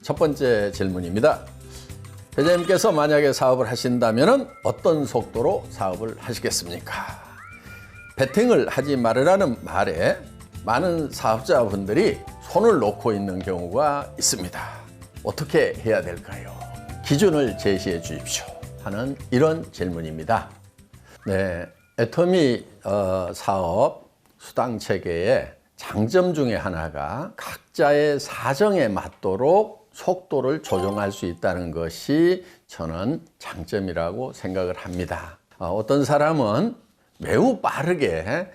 첫 번째 질문입니다. 회장님께서 만약에 사업을 하신다면 어떤 속도로 사업을 하시겠습니까? 베팅을 하지 말으라는 말에 많은 사업자분들이 손을 놓고 있는 경우가 있습니다. 어떻게 해야 될까요? 기준을 제시해 주십시오 하는 이런 질문입니다. 네, 애터미 사업 수당체계의 장점 중에 하나가 각자의 사정에 맞도록 속도를 조정할 수 있다는 것이 저는 장점이라고 생각을 합니다. 어떤 사람은 매우 빠르게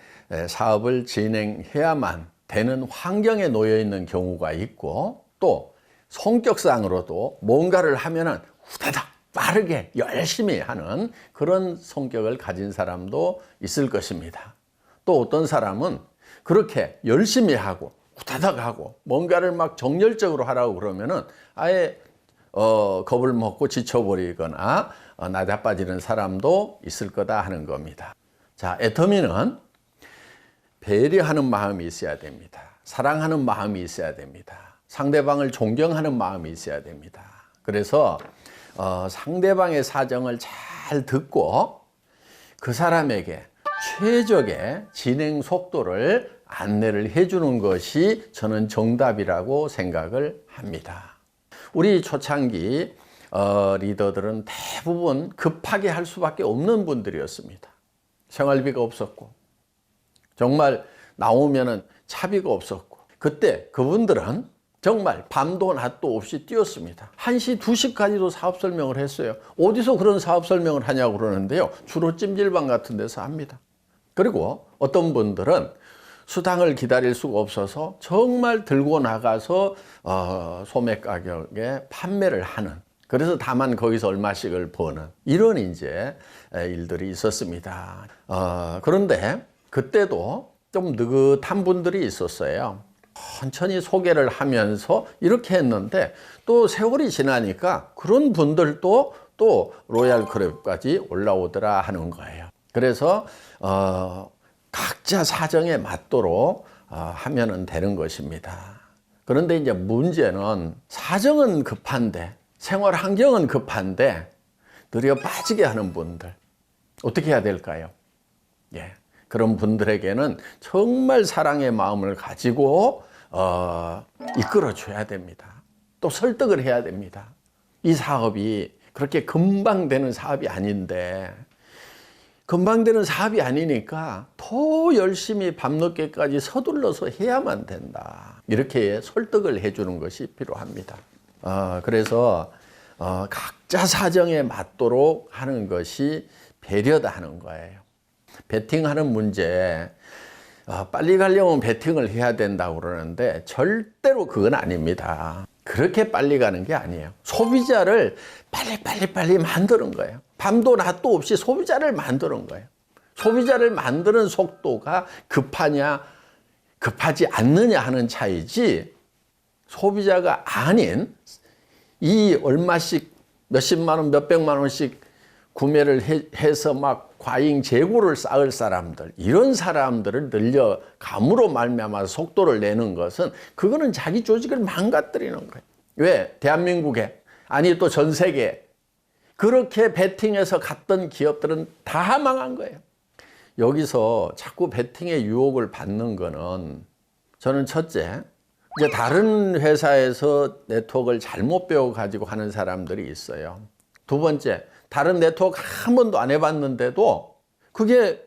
사업을 진행해야만 되는 환경에 놓여 있는 경우가 있고, 또 성격상으로도 뭔가를 하면은 후다닥 빠르게 열심히 하는 그런 성격을 가진 사람도 있을 것입니다. 또 어떤 사람은 그렇게 열심히 하고 후다닥 하고 뭔가를 막 정열적으로 하라고 그러면은 아예 겁을 먹고 지쳐버리거나 나자빠지는 사람도 있을 거다 하는 겁니다. 자, 애터미는 배려하는 마음이 있어야 됩니다. 사랑하는 마음이 있어야 됩니다. 상대방을 존경하는 마음이 있어야 됩니다. 그래서 상대방의 사정을 잘 듣고 그 사람에게 최적의 진행 속도를 안내를 해주는 것이 저는 정답이라고 생각을 합니다. 우리 초창기 리더들은 대부분 급하게 할 수밖에 없는 분들이었습니다. 생활비가 없었고 정말 나오면은 차비가 없었고, 그때 그분들은 정말 밤도 낮도 없이 뛰었습니다. 1시, 2시까지도 사업 설명을 했어요. 어디서 그런 사업 설명을 하냐고 그러는데요. 주로 찜질방 같은 데서 합니다. 그리고 어떤 분들은 수당을 기다릴 수가 없어서 정말 들고 나가서 소매 가격에 판매를 하는, 그래서 다만 거기서 얼마씩을 버는 이런 이제 일들이 있었습니다. 그런데 그때도 좀 느긋한 분들이 있었어요. 천천히 소개를 하면서 이렇게 했는데 또 세월이 지나니까 그런 분들도 또 로얄 클럽까지 올라오더라 하는 거예요. 그래서 각자 사정에 맞도록 하면은 되는 것입니다. 그런데 이제 문제는 사정은 급한데 생활 환경은 급한데 느려 빠지게 하는 분들 어떻게 해야 될까요? 예. 그런 분들에게는 정말 사랑의 마음을 가지고 이끌어줘야 됩니다. 또 설득을 해야 됩니다. 이 사업이 그렇게 금방 되는 사업이 아닌데, 금방 되는 사업이 아니니까 더 열심히 밤늦게까지 서둘러서 해야만 된다. 이렇게 설득을 해주는 것이 필요합니다. 그래서 각자 사정에 맞도록 하는 것이 배려다 하는 거예요. 베팅하는 문제, 빨리 가려면 베팅을 해야 된다고 그러는데 절대로 그건 아닙니다. 그렇게 빨리 가는 게 아니에요. 소비자를 빨리 만드는 거예요. 밤도 낮도 없이 소비자를 만드는 거예요. 소비자를 만드는 속도가 급하냐 급하지 않느냐 하는 차이지, 소비자가 아닌 이 얼마씩 몇십만 원 몇백만 원씩 구매를 해서 막 과잉 재고를 쌓을 사람들, 이런 사람들을 늘려 감으로 말미암아 속도를 내는 것은 그거는 자기 조직을 망가뜨리는 거예요. 왜? 대한민국에, 아니 또 전 세계에 그렇게 베팅해서 갔던 기업들은 다 망한 거예요. 여기서 자꾸 베팅의 유혹을 받는 거는, 저는 첫째, 이제 다른 회사에서 네트워크를 잘못 배워가지고 하는 사람들이 있어요. 두 번째, 다른 네트워크 한 번도 안 해봤는데도 그게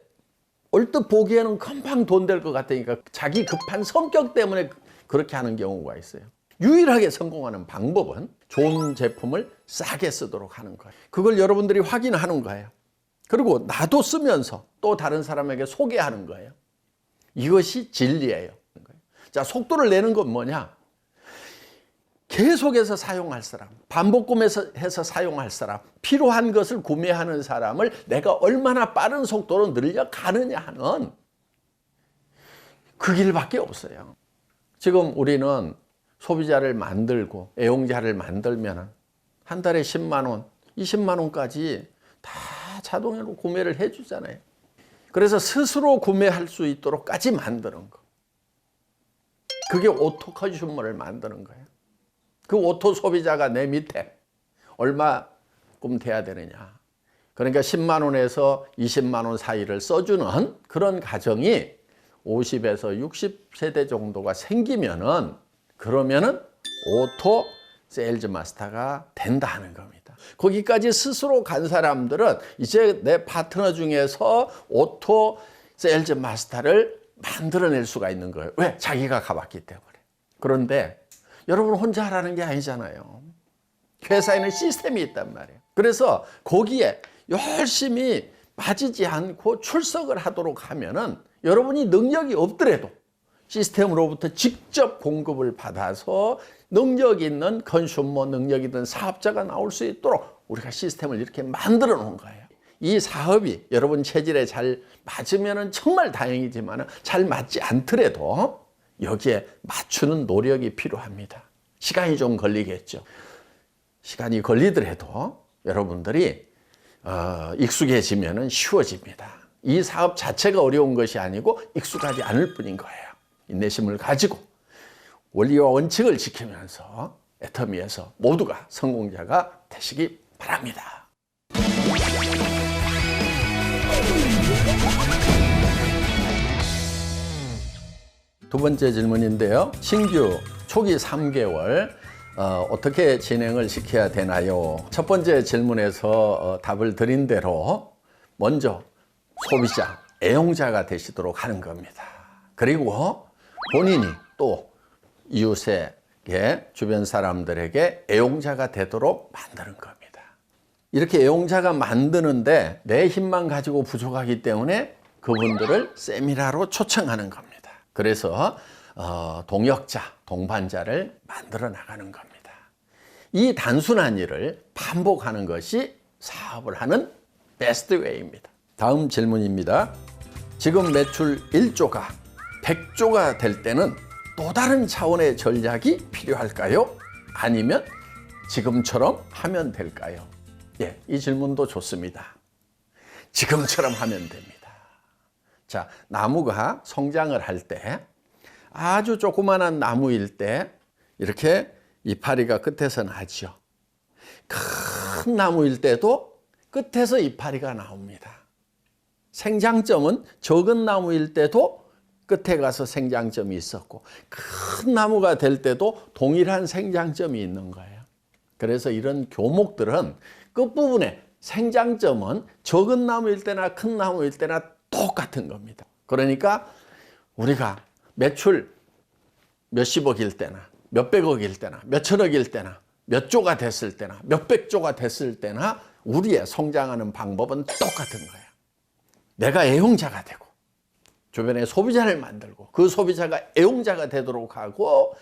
얼뜻 보기에는 금방 돈 될 것 같으니까 자기 급한 성격 때문에 그렇게 하는 경우가 있어요. 유일하게 성공하는 방법은 좋은 제품을 싸게 쓰도록 하는 거예요. 그걸 여러분들이 확인하는 거예요. 그리고 나도 쓰면서 또 다른 사람에게 소개하는 거예요. 이것이 진리예요. 자, 속도를 내는 건 뭐냐? 계속해서 사용할 사람, 반복 구매해서 사용할 사람, 필요한 것을 구매하는 사람을 내가 얼마나 빠른 속도로 늘려가느냐 하는 그 길밖에 없어요. 지금 우리는 소비자를 만들고 애용자를 만들면 한 달에 10만 원, 20만 원까지 다 자동으로 구매를 해주잖아요. 그래서 스스로 구매할 수 있도록까지 만드는 거. 그게 오토 컨슈머를 만드는 거예요. 그 오토 소비자가 내 밑에 얼마끔 돼야 되느냐. 그러니까 10만 원에서 20만 원 사이를 써주는 그런 가정이 50에서 60세대 정도가 생기면은 그러면은 오토 세일즈 마스터가 된다는 겁니다. 거기까지 스스로 간 사람들은 이제 내 파트너 중에서 오토 세일즈 마스터를 만들어낼 수가 있는 거예요. 왜? 자기가 가봤기 때문에. 그런데 여러분 혼자 하라는 게 아니잖아요. 회사에는 시스템이 있단 말이에요. 그래서 거기에 열심히 빠지지 않고 출석을 하도록 하면은 여러분이 능력이 없더라도 시스템으로부터 직접 공급을 받아서 능력 있는 컨슈머, 능력 있는 사업자가 나올 수 있도록 우리가 시스템을 이렇게 만들어 놓은 거예요. 이 사업이 여러분 체질에 잘 맞으면 정말 다행이지만 잘 맞지 않더라도 여기에 맞추는 노력이 필요합니다. 시간이 좀 걸리겠죠. 시간이 걸리더라도 여러분들이 익숙해지면 쉬워집니다. 이 사업 자체가 어려운 것이 아니고 익숙하지 않을 뿐인 거예요. 인내심을 가지고 원리와 원칙을 지키면서 애터미에서 모두가 성공자가 되시기 바랍니다. 두 번째 질문인데요. 신규 초기 3개월 어떻게 진행을 시켜야 되나요? 첫 번째 질문에서 답을 드린 대로 먼저 소비자, 애용자가 되시도록 하는 겁니다. 그리고 본인이 또 이웃에게, 주변 사람들에게 애용자가 되도록 만드는 겁니다. 이렇게 애용자가 만드는데 내 힘만 가지고 부족하기 때문에 그분들을 세미나로 초청하는 겁니다. 그래서 동역자, 동반자를 만들어 나가는 겁니다. 이 단순한 일을 반복하는 것이 사업을 하는 베스트 웨이입니다. 다음 질문입니다. 지금 매출 1조가 100조가 될 때는 또 다른 차원의 전략이 필요할까요? 아니면 지금처럼 하면 될까요? 예, 이 질문도 좋습니다. 지금처럼 하면 됩니다. 자, 나무가 성장을 할 때 아주 조그마한 나무일 때 이렇게 이파리가 끝에서 나죠. 큰 나무일 때도 끝에서 이파리가 나옵니다. 생장점은 적은 나무일 때도 끝에 가서 생장점이 있었고 큰 나무가 될 때도 동일한 생장점이 있는 거예요. 그래서 이런 교목들은 끝부분에 생장점은 적은 나무일 때나 큰 나무일 때나 똑같은 겁니다. 그러니까 우리가 매출 몇십억일 때나 몇백억일 때나 몇천억일 때나 몇 조가 됐을 때나 몇백 조가 됐을 때나 우리의 성장하는 방법은 똑같은 거예요. 내가 애용자가 되고 주변에 소비자를 만들고 그 소비자가 애용자가 되도록 하고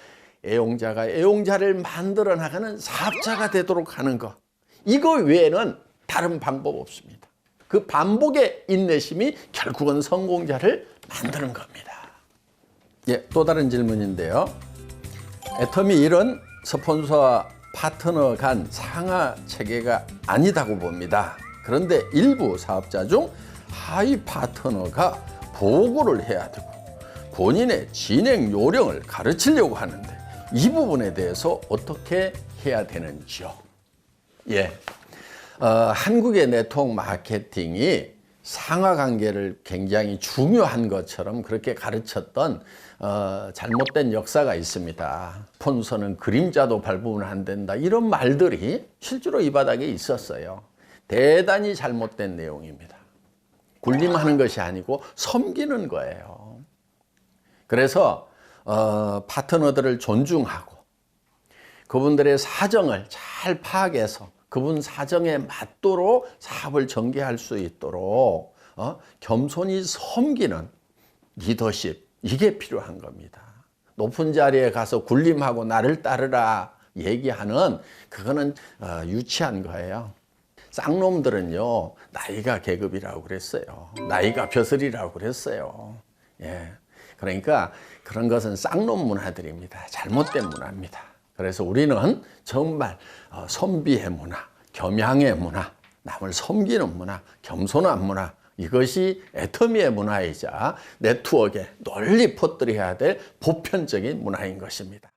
애용자가 애용자를 만들어 나가는 사업자가 되도록 하는 것. 이거 외에는 다른 방법 없습니다. 그 반복의 인내심이 결국은 성공자를 만드는 겁니다. 예, 또 다른 질문인데요. 애터미 일은 스폰서와 파트너 간 상하 체계가 아니다고 봅니다. 그런데 일부 사업자 중 하위 파트너가 보고를 해야 되고 본인의 진행 요령을 가르치려고 하는데 이 부분에 대해서 어떻게 해야 되는지요? 예, 한국의 네트워크 마케팅이 상하 관계를 굉장히 중요한 것처럼 그렇게 가르쳤던 잘못된 역사가 있습니다. 스폰서는 그림자도 밟으면 안 된다. 이런 말들이 실제로 이 바닥에 있었어요. 대단히 잘못된 내용입니다. 군림하는 것이 아니고 섬기는 거예요. 그래서 파트너들을 존중하고 그분들의 사정을 잘 파악해서 그분 사정에 맞도록 사업을 전개할 수 있도록 겸손히 섬기는 리더십, 이게 필요한 겁니다. 높은 자리에 가서 군림하고 나를 따르라 얘기하는 그거는 유치한 거예요. 쌍놈들은요, 나이가 계급이라고 그랬어요. 나이가 벼슬이라고 그랬어요. 예. 그러니까 그런 것은 쌍놈 문화들입니다. 잘못된 문화입니다. 그래서 우리는 정말 선비의 문화, 겸양의 문화, 남을 섬기는 문화, 겸손한 문화, 이것이 애터미의 문화이자 네트워크에 널리 퍼뜨려야 될 보편적인 문화인 것입니다.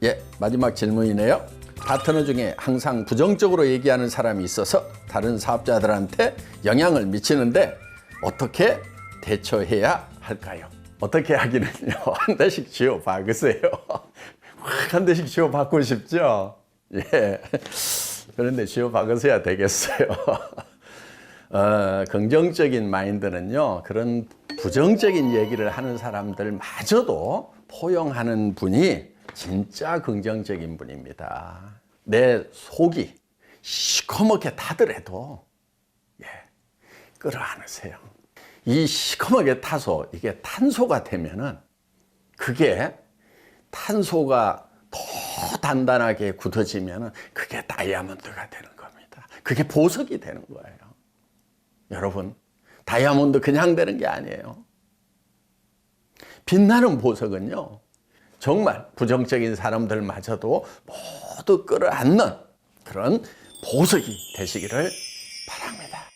예, 마지막 질문이네요. 파트너 중에 항상 부정적으로 얘기하는 사람이 있어서 다른 사업자들한테 영향을 미치는데 어떻게 대처해야 할까요? 어떻게 하기는요. 한 대씩 쥐어 박으세요. 확 한 대씩 쥐어 박고 싶죠? 예. 그런데 쥐어 박으셔야 되겠어요. 긍정적인 마인드는요, 그런 부정적인 얘기를 하는 사람들마저도 포용하는 분이 진짜 긍정적인 분입니다. 내 속이 시커멓게 타더라도, 예, 끌어안으세요. 이 시커멓게 타서 이게 탄소가 되면은 그게 탄소가 더 단단하게 굳어지면은 그게 다이아몬드가 되는 겁니다. 그게 보석이 되는 거예요. 여러분, 다이아몬드 그냥 되는 게 아니에요. 빛나는 보석은요, 정말 부정적인 사람들마저도 모두 끌어안는 그런 보석이 되시기를 바랍니다.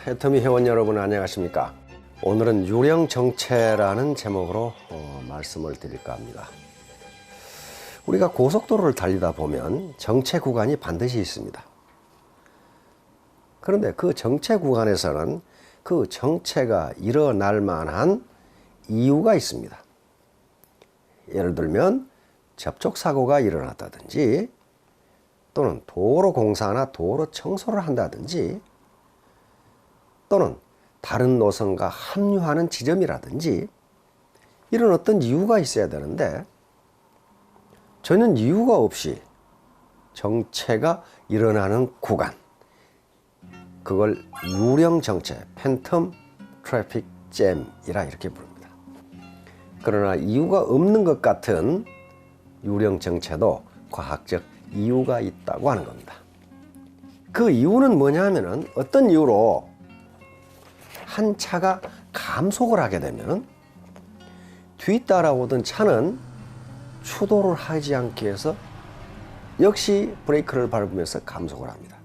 애터미 회원 여러분 안녕하십니까? 오늘은 유령정체라는 제목으로 말씀을 드릴까 합니다. 우리가 고속도로를 달리다 보면 정체 구간이 반드시 있습니다. 그런데 그 정체 구간에서는 그 정체가 일어날 만한 이유가 있습니다. 예를 들면 접촉사고가 일어났다든지, 또는 도로 공사나 도로 청소를 한다든지, 또는 다른 노선과 합류하는 지점이라든지, 이런 어떤 이유가 있어야 되는데 전혀 이유가 없이 정체가 일어나는 구간, 그걸 유령정체, 팬텀 트래픽 잼이라 이렇게 부릅니다. 그러나 이유가 없는 것 같은 유령정체도 과학적 이유가 있다고 하는 겁니다. 그 이유는 뭐냐 하면은, 어떤 이유로 한 차가 감속을 하게 되면 뒤따라오던 차는 추돌을 하지 않기 위해서 역시 브레이크를 밟으면서 감속을 합니다.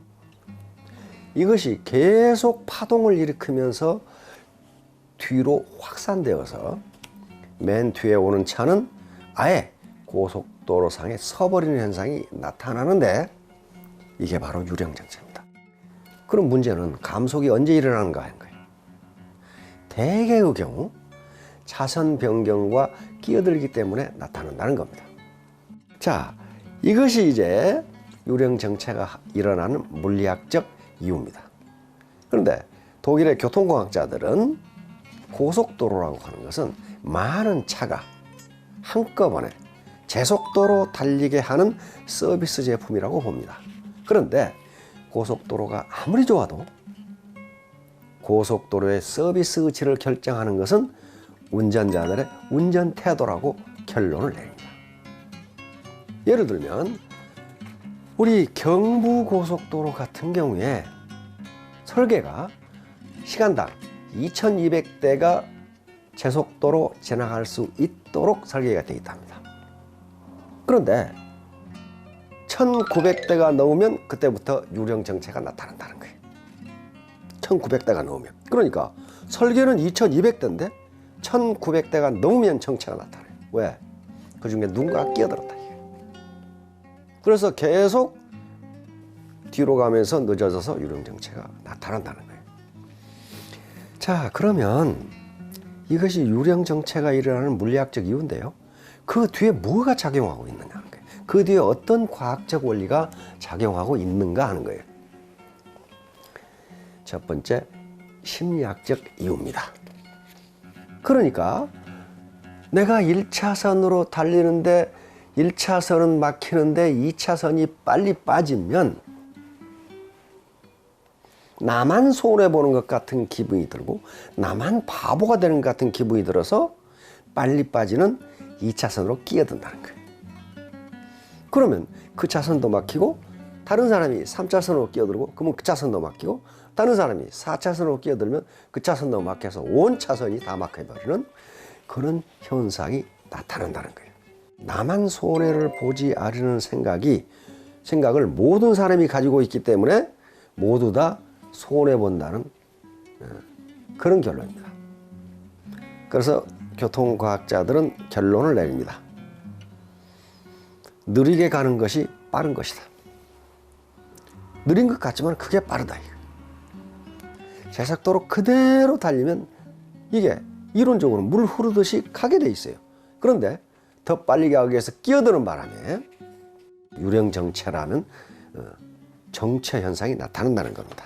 이것이 계속 파동을 일으키면서 뒤로 확산되어서 맨 뒤에 오는 차는 아예 고속도로상에 서버리는 현상이 나타나는데, 이게 바로 유령정체입니다. 그럼 문제는 감속이 언제 일어나는가 하는 거예요. 대개의 경우 차선 변경과 끼어들기 때문에 나타난다는 겁니다. 자, 이것이 이제 유령정체가 일어나는 물리학적 이유입니다. 그런데 독일의 교통공학자들은 고속도로라고 하는 것은 많은 차가 한꺼번에 제속도로 달리게 하는 서비스 제품이라고 봅니다. 그런데 고속도로가 아무리 좋아도 고속도로의 서비스 의지를 결정하는 것은 운전자들의 운전 태도라고 결론을 냅니다. 예를 들면 우리 경부고속도로 같은 경우에 설계가 시간당 2200대가 제속도로 지나갈 수 있도록 설계가 되어 있답니다. 그런데 1900대가 넘으면 그때부터 유령정체가 나타난다는 거예요. 1900대가 넘으면. 그러니까 설계는 2200대인데 1900대가 넘으면 정체가 나타나요. 왜? 그 중에 누군가가 끼어들었다. 그래서 계속 뒤로 가면서 늦어져서 유령정체가 나타난다는 거예요. 자, 그러면 이것이 유령정체가 일어나는 물리학적 이유인데요. 그 뒤에 뭐가 작용하고 있느냐 하는 거예요. 그 뒤에 어떤 과학적 원리가 작용하고 있는가 하는 거예요. 첫 번째, 심리학적 이유입니다. 그러니까 내가 1차선으로 달리는데 1차선은 막히는데 2차선이 빨리 빠지면 나만 손해보는 것 같은 기분이 들고 나만 바보가 되는 것 같은 기분이 들어서 빨리 빠지는 2차선으로 끼어든다는 거예요. 그러면 그 차선도 막히고 다른 사람이 3차선으로 끼어들고 그러면 그 차선도 막히고 다른 사람이 4차선으로 끼어들면 그 차선도 막혀서 온 차선이 다 막혀버리는 그런 현상이 나타난다는 거예요. 나만 손해를 보지 않으려는 생각을 모든 사람이 가지고 있기 때문에 모두 다 손해본다는 그런 결론입니다. 그래서 교통과학자들은 결론을 내립니다. 느리게 가는 것이 빠른 것이다. 느린 것 같지만 그게 빠르다. 제작도로 그대로 달리면 이게 이론적으로 물 흐르듯이 가게 돼 있어요. 그런데 더 빨리 가기 위해서 끼어드는 바람에 유령정체라는 정체 현상이 나타난다는 겁니다.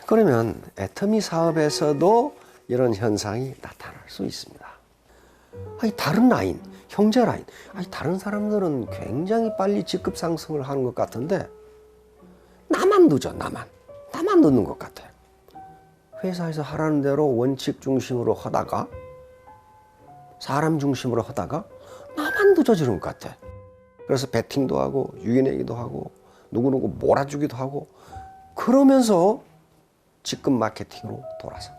그러면 애터미 사업에서도 이런 현상이 나타날 수 있습니다. 아니, 다른 라인, 형제 라인, 아니, 다른 사람들은 굉장히 빨리 직급 상승을 하는 것 같은데 나만 늦어, 나만 늦는 것 같아요. 회사에서 하라는 대로 원칙 중심으로 하다가 사람 중심으로 하다가 나만 늦어지는 것 같아. 그래서 베팅도 하고 유인하기도 하고 누구누구 몰아주기도 하고 그러면서 직급 마케팅으로 돌아서.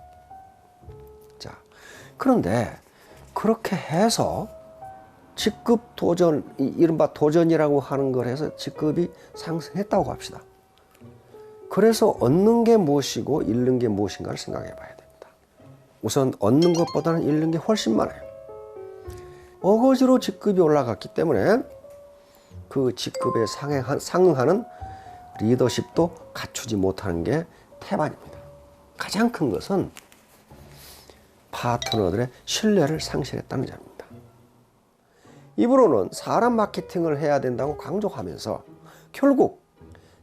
자, 그런데 그렇게 해서 직급 도전, 이른바 도전이라고 하는 걸 해서 직급이 상승했다고 합시다. 그래서 얻는 게 무엇이고 잃는 게 무엇인가를 생각해 봐야 됩니다. 우선 얻는 것보다는 잃는 게 훨씬 많아요. 어거지로 직급이 올라갔기 때문에 그 직급에 상응하는 리더십도 갖추지 못하는 게 태반입니다. 가장 큰 것은 파트너들의 신뢰를 상실했다는 점입니다. 입으로는 사람 마케팅을 해야 된다고 강조하면서 결국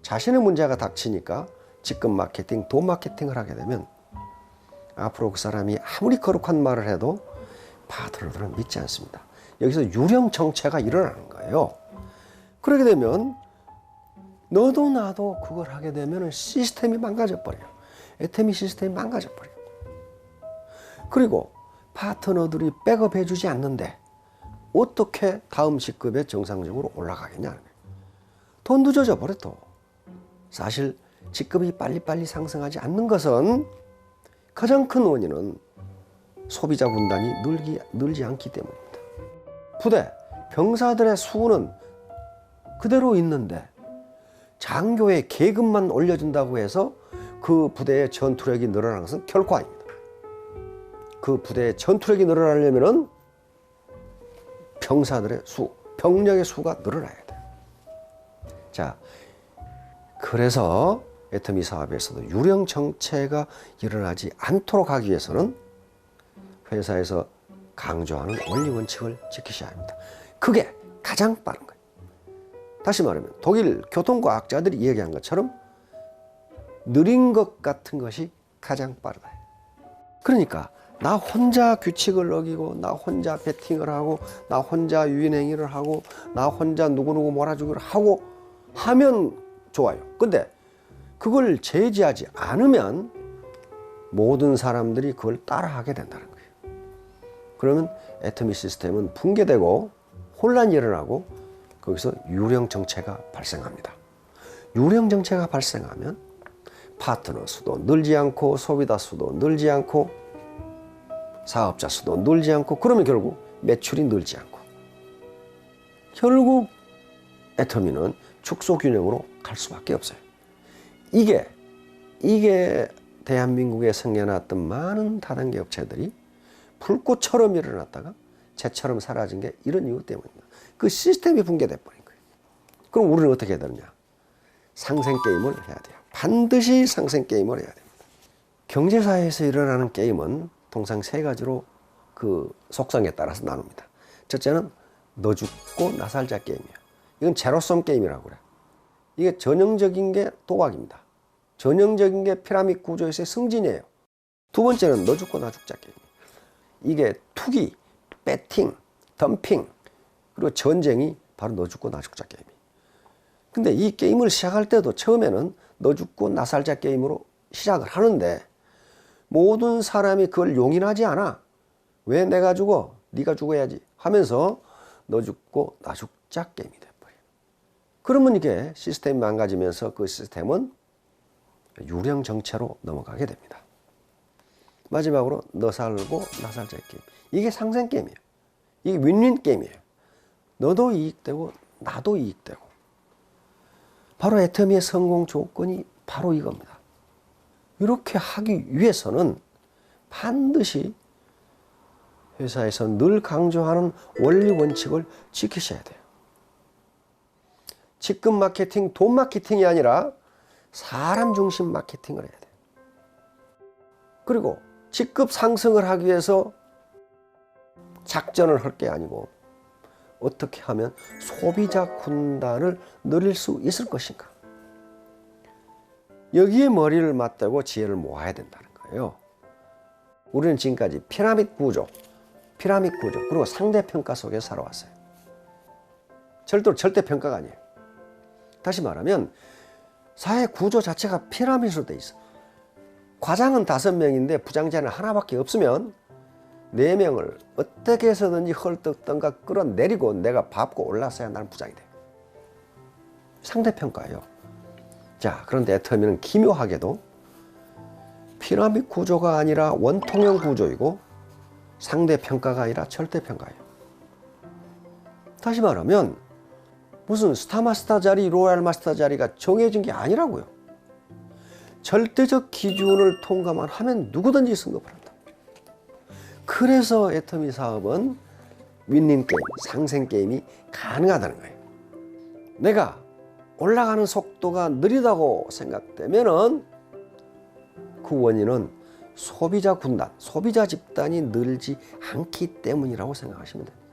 자신의 문제가 닥치니까 직급 마케팅, 돈 마케팅을 하게 되면 앞으로 그 사람이 아무리 거룩한 말을 해도 파트너들은 믿지 않습니다. 여기서 유령 정체가 일어나는 거예요. 그렇게 되면 너도 나도 그걸 하게 되면 시스템이 망가져 버려요. 애터미 시스템이 망가져 버려요. 그리고 파트너들이 백업해 주지 않는데 어떻게 다음 직급에 정상적으로 올라가겠냐는 거예요. 더 늦어져 버려 또. 사실 직급이 빨리빨리 상승하지 않는 것은 가장 큰 원인은 소비자 군단이 늘지 않기 때문입니다. 부대, 병사들의 수는 그대로 있는데 장교의 계급만 올려준다고 해서 그 부대의 전투력이 늘어나는 것은 결코 아닙니다. 그 부대의 전투력이 늘어나려면 병사들의 수, 병력의 수가 늘어나야 돼요. 자, 그래서 애터미 사업에서도 유령 정체가 일어나지 않도록 하기 위해서는 회사에서 강조하는 원리 원칙을 지키셔야 합니다. 그게 가장 빠른 거예요. 다시 말하면 독일 교통과학자들이 이야기한 것처럼 느린 것 같은 것이 가장 빠르다. 그러니까 나 혼자 규칙을 어기고 나 혼자 베팅을 하고 나 혼자 유인행위를 하고 나 혼자 누구누구 몰아주기를 하고 하면 좋아요. 근데 그걸 제지하지 않으면 모든 사람들이 그걸 따라하게 된다는 거예요. 그러면 애터미 시스템은 붕괴되고 혼란이 일어나고 거기서 유령 정체가 발생합니다. 유령 정체가 발생하면 파트너 수도 늘지 않고 소비자 수도 늘지 않고 사업자 수도 늘지 않고 그러면 결국 매출이 늘지 않고 결국 애터미는 축소 균형으로 갈 수밖에 없어요. 이게 대한민국에 생겨났던 많은 다단계 업체들이 불꽃처럼 일어났다가 재처럼 사라진 게 이런 이유 때문입니다. 그 시스템이 붕괴돼 버린 거예요. 그럼 우리는 어떻게 해야 되느냐? 상생 게임을 해야 돼요. 반드시 상생 게임을 해야 됩니다. 경제사회에서 일어나는 게임은 통상 세 가지로 그 속성에 따라서 나눕니다. 첫째는 너 죽고 나 살자 게임이에요. 이건 제로섬 게임이라고 그래요. 이게 전형적인 게 도박입니다. 전형적인 게 피라미드 구조에서의 승진이에요. 두 번째는 너 죽고 나 죽자 게임. 이게 투기, 배팅, 덤핑, 그리고 전쟁이 바로 너 죽고 나 죽자 게임이에요. 근데 이 게임을 시작할 때도 처음에는 너 죽고 나 살자 게임으로 시작을 하는데 모든 사람이 그걸 용인하지 않아. 왜 내가 죽어? 네가 죽어야지 하면서 너 죽고 나 죽자 게임이 돼버려요. 그러면 이게 시스템이 망가지면서 그 시스템은 유령 정체로 넘어가게 됩니다. 마지막으로 너 살고 나 살자의 게임. 이게 상생 게임이에요. 이게 윈윈 게임이에요. 너도 이익되고 나도 이익되고. 바로 애터미의 성공 조건이 바로 이겁니다. 이렇게 하기 위해서는 반드시 회사에서 늘 강조하는 원리 원칙을 지키셔야 돼요. 직급 마케팅, 돈 마케팅이 아니라 사람 중심 마케팅을 해야 돼요. 그리고 직급 상승을 하기 위해서 작전을 할 게 아니고 어떻게 하면 소비자 군단을 늘릴 수 있을 것인가. 여기에 머리를 맞대고 지혜를 모아야 된다는 거예요. 우리는 지금까지 피라미드 구조, 그리고 상대평가 속에 살아왔어요. 절대로 절대평가가 아니에요. 다시 말하면 사회 구조 자체가 피라미드로 돼 있어. 과장은 5명인데 부장자는 하나밖에 없으면 4명을 어떻게 해서든지 헐떡던가 끌어내리고 내가 밟고 올라서야 나는 부장이 돼. 상대평가예요. 자, 그런데 애터미는 기묘하게도 피라미드 구조가 아니라 원통형 구조이고 상대평가가 아니라 절대평가예요. 다시 말하면 무슨 스타마스터 자리, 로얄 마스터 자리가 정해진 게 아니라고요. 절대적 기준을 통과만 하면 누구든지 승급을 한다. 그래서 애터미 사업은 윈윈 게임, 상생 게임이 가능하다는 거예요. 내가 올라가는 속도가 느리다고 생각되면은 그 원인은 소비자 군단, 소비자 집단이 늘지 않기 때문이라고 생각하시면 됩니다.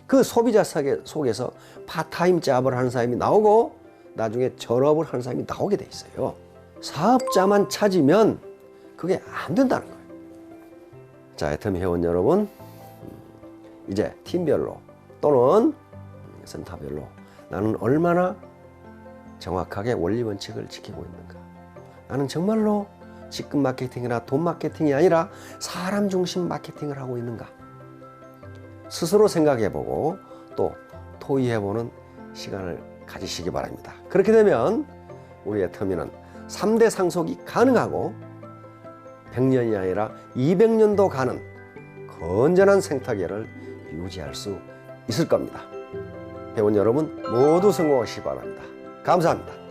그 소비자 속에서 파타임 잡을 하는 사람이 나오고 나중에 전업을 하는 사람이 나오게 돼 있어요. 사업자만 찾으면 그게 안 된다는 거예요. 자, 애터미 회원 여러분, 이제 팀별로 또는 센터별로 나는 얼마나 정확하게 원리 원칙을 지키고 있는가. 나는 정말로 직급 마케팅이나 돈 마케팅이 아니라 사람 중심 마케팅을 하고 있는가. 스스로 생각해보고 또 토의해보는 시간을 가지시기 바랍니다. 그렇게 되면 우리 애터미는 3대 상속이 가능하고 100년이 아니라 200년도 가는 건전한 생태계를 유지할 수 있을 겁니다. 회원 여러분 모두 성공하시기 바랍니다. 감사합니다.